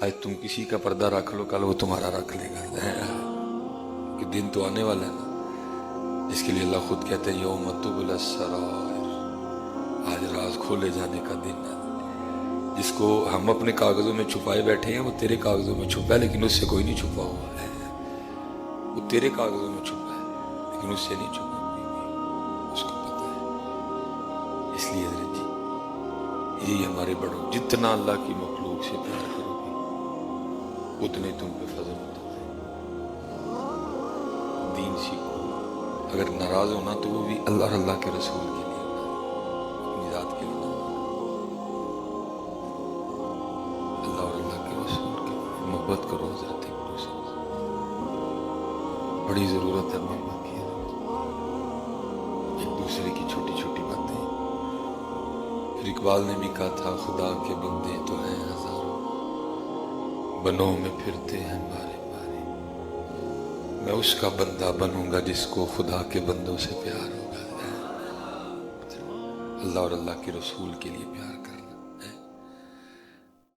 آج تم کسی کا پردہ رکھ لو، کل وہ تمہارا رکھ لے گا، کہ دن تو آنے والا ہے نا، جس کے لیے اللہ خود کہتے ہیں یوم تبلی السرائر، آج راز کھولے جانے کا دن ہے۔ جس کو ہم اپنے کاغذوں میں چھپائے بیٹھے ہیں وہ تیرے کاغذوں میں چھپا ہے، لیکن اس سے کوئی نہیں چھپا ہوا ہے۔ وہ تیرے کاغذوں میں چھپا ہے لیکن اس سے نہیں چھپا، اس کو پتہ ہے۔ اس لیے حضرت جی یہی ہمارے بڑوں، جتنا اللہ کی مخلوق سے پیار کرو گے اتنے تم پہ فضل ہوتا ہے۔ دین سیکھو، اگر ناراض ہونا تو وہ بھی اللہ اور اللہ کے رسول کے لیے ہونا، اپنی ذات کے لیے نہ ہونا۔ اللہ اور اللہ کے رسول کے لیے محبت کرو حضرت ابو سے، بڑی ضرورت ہے محبت کی، ایک دوسرے کی چھوٹی چھوٹی باتیں۔ پھر اقبال نے بھی کہا تھا خدا کے بندے تو ہیں ہزاروں، بنوں میں پھرتے ہیں بارے بارے، میں اس کا بندہ بنوں گا جس کو خدا کے بندوں سے پیار ہوگا۔ اللہ اور اللہ کے رسول کے لیے پیار کریں۔